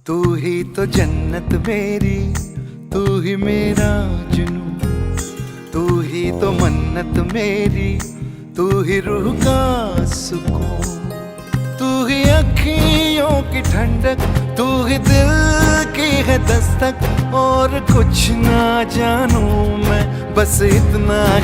तू ही तो जन्नत मेरी, तू ही मेरा जुनून, तू ही तो मन्नत मेरी, तू ही रूह का सुकून, तू ही अखियों की ठंडक, तू ही दिल की है दस्तक। और कुछ ना जानूं मैं, बस इतना ही